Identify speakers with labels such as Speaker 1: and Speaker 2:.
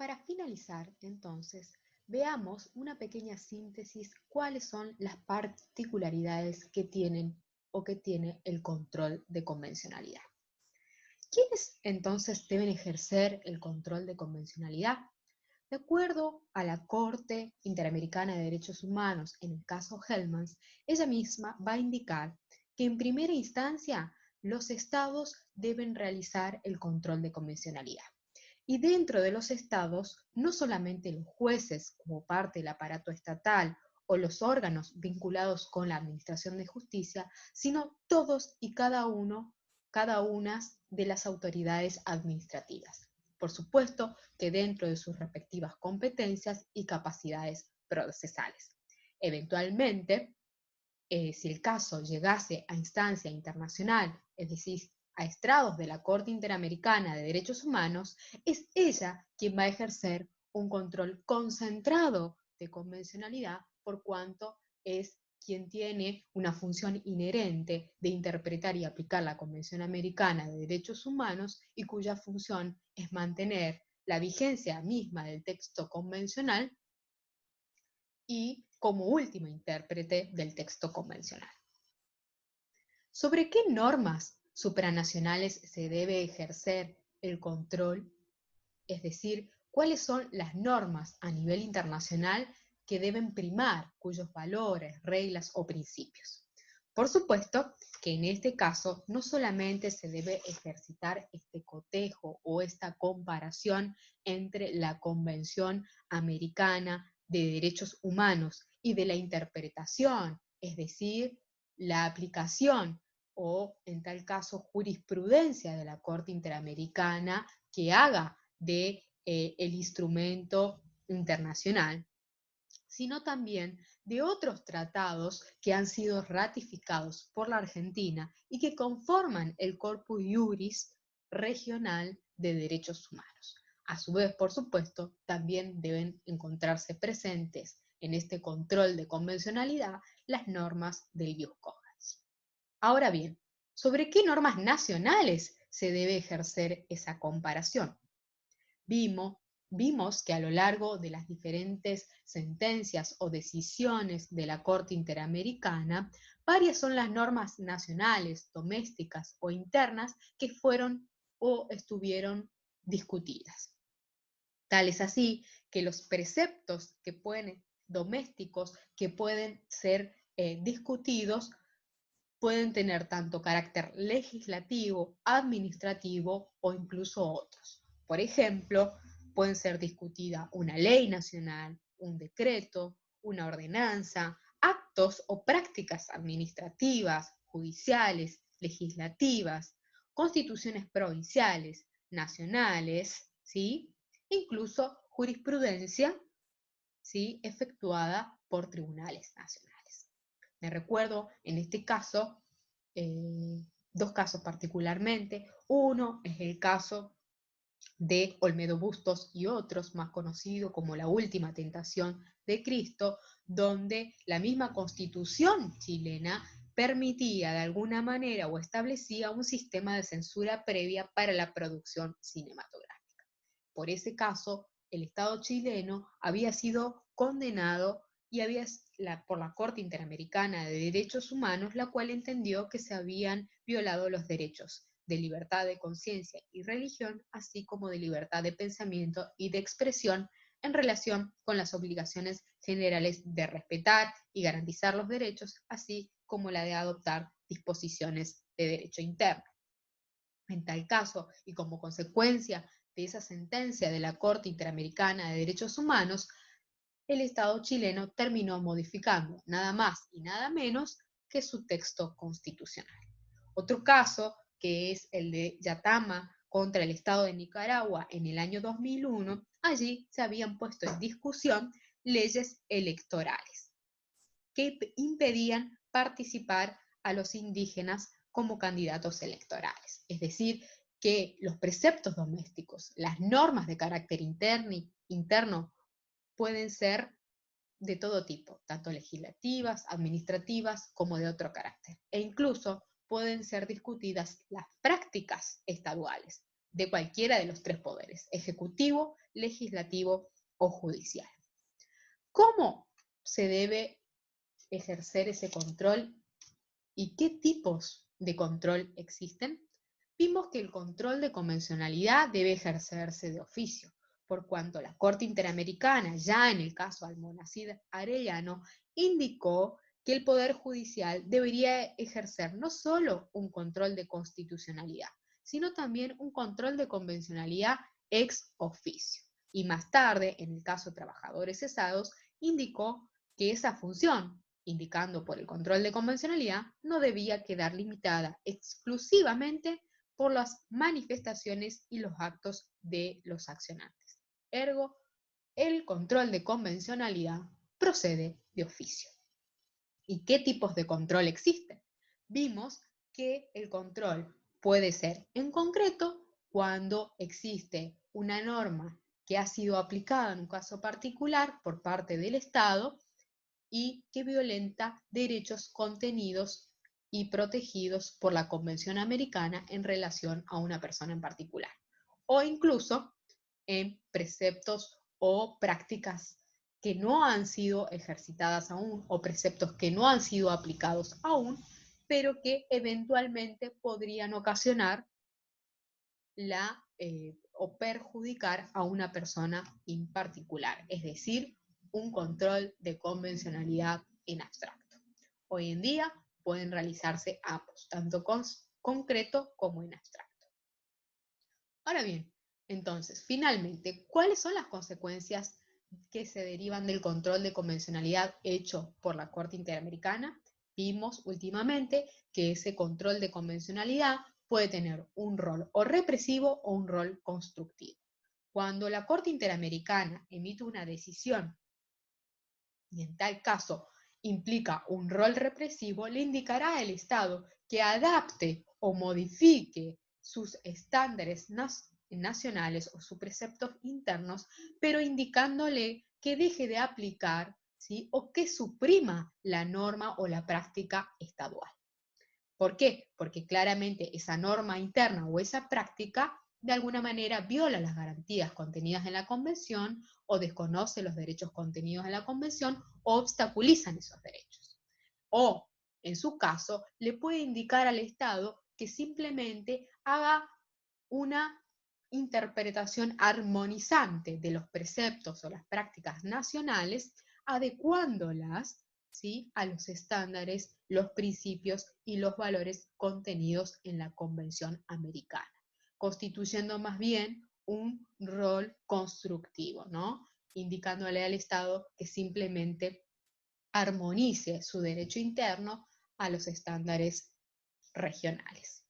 Speaker 1: Para finalizar, entonces, veamos una pequeña síntesis cuáles son las particularidades que tienen o que tiene el control de convencionalidad. ¿Quiénes entonces deben ejercer el control de convencionalidad? De acuerdo a la Corte Interamericana de Derechos Humanos, en el caso Hellmans, ella misma va a indicar que en primera instancia los estados deben realizar el control de convencionalidad. Y dentro de los estados, no solamente los jueces como parte del aparato estatal o los órganos vinculados con la administración de justicia, sino todos y cada una de las autoridades administrativas. Por supuesto que dentro de sus respectivas competencias y capacidades procesales. Eventualmente, si el caso llegase a instancia internacional, es decir, a estrados de la Corte Interamericana de Derechos Humanos, es ella quien va a ejercer un control concentrado de convencionalidad por cuanto es quien tiene una función inherente de interpretar y aplicar la Convención Americana de Derechos Humanos y cuya función es mantener la vigencia misma del texto convencional y como último intérprete del texto convencional. ¿Sobre qué normas supranacionales se debe ejercer el control? Es decir, ¿cuáles son las normas a nivel internacional que deben primar, cuyos valores, reglas o principios? Por supuesto que en este caso no solamente se debe ejercitar este cotejo o esta comparación entre la Convención Americana de Derechos Humanos y de la interpretación, es decir, la aplicación o, en tal caso, jurisprudencia de la Corte Interamericana que haga de el instrumento internacional, sino también de otros tratados que han sido ratificados por la Argentina y que conforman el corpus iuris regional de derechos humanos. A su vez, por supuesto, también deben encontrarse presentes en este control de convencionalidad las normas del ius cogens. Ahora bien, ¿sobre qué normas nacionales se debe ejercer esa comparación? Vimos que a lo largo de las diferentes sentencias o decisiones de la Corte Interamericana, varias son las normas nacionales, domésticas o internas que fueron o estuvieron discutidas. Tal es así que los preceptos domésticos que pueden ser discutidos pueden tener tanto carácter legislativo, administrativo o incluso otros. Por ejemplo, pueden ser discutida una ley nacional, un decreto, una ordenanza, actos o prácticas administrativas, judiciales, legislativas, constituciones provinciales, nacionales, ¿sí? Incluso jurisprudencia, ¿sí? Efectuada por tribunales nacionales. Me recuerdo en este caso, dos casos particularmente. Uno es el caso de Olmedo Bustos y otros, más conocido como la última tentación de Cristo, donde la misma constitución chilena permitía de alguna manera o establecía un sistema de censura previa para la producción cinematográfica. Por ese caso, el Estado chileno había sido condenado por la Corte Interamericana de Derechos Humanos, la cual entendió que se habían violado los derechos de libertad de conciencia y religión, así como de libertad de pensamiento y de expresión en relación con las obligaciones generales de respetar y garantizar los derechos, así como la de adoptar disposiciones de derecho interno. En tal caso, y como consecuencia de esa sentencia de la Corte Interamericana de Derechos Humanos, el Estado chileno terminó modificando nada más y nada menos que su texto constitucional. Otro caso, que es el de Yatama contra el Estado de Nicaragua en el año 2001, allí se habían puesto en discusión leyes electorales que impedían participar a los indígenas como candidatos electorales. Es decir, que los preceptos domésticos, las normas de carácter interno pueden ser de todo tipo, tanto legislativas, administrativas, como de otro carácter. E incluso pueden ser discutidas las prácticas estaduales, de cualquiera de los tres poderes, ejecutivo, legislativo o judicial. ¿Cómo se debe ejercer ese control y qué tipos de control existen? Vimos que el control de convencionalidad debe ejercerse de oficio, por cuanto la Corte Interamericana, ya en el caso Almonacid Arellano, indicó que el Poder Judicial debería ejercer no solo un control de constitucionalidad, sino también un control de convencionalidad ex oficio. Y más tarde, en el caso de trabajadores cesados, indicó que esa función, indicando por el control de convencionalidad, no debía quedar limitada exclusivamente por las manifestaciones y los actos de los accionantes. Ergo, el control de convencionalidad procede de oficio. ¿Y qué tipos de control existen? Vimos que el control puede ser en concreto cuando existe una norma que ha sido aplicada en un caso particular por parte del Estado y que violenta derechos contenidos y protegidos por la Convención Americana en relación a una persona en particular, o incluso en preceptos o prácticas que no han sido ejercitadas aún o preceptos que no han sido aplicados aún, pero que eventualmente podrían ocasionar o perjudicar a una persona en particular, es decir, un control de convencionalidad en abstracto. Hoy en día pueden realizarse ambos, tanto concreto como en abstracto. Ahora bien, entonces, finalmente, ¿cuáles son las consecuencias que se derivan del control de convencionalidad hecho por la Corte Interamericana? Vimos últimamente que ese control de convencionalidad puede tener un rol o represivo o un rol constructivo. Cuando la Corte Interamericana emite una decisión y en tal caso implica un rol represivo, le indicará al Estado que adapte o modifique sus estándares nacionales o sus preceptos internos, pero indicándole que deje de aplicar, ¿sí?, o que suprima la norma o la práctica estadual. ¿Por qué? Porque claramente esa norma interna o esa práctica de alguna manera viola las garantías contenidas en la Convención o desconoce los derechos contenidos en la Convención o obstaculizan esos derechos. O, en su caso, le puede indicar al Estado que simplemente haga una interpretación armonizante de los preceptos o las prácticas nacionales, adecuándolas, ¿sí?, a los estándares, los principios y los valores contenidos en la Convención Americana, constituyendo más bien un rol constructivo, ¿no?, indicándole al Estado que simplemente armonice su derecho interno a los estándares regionales.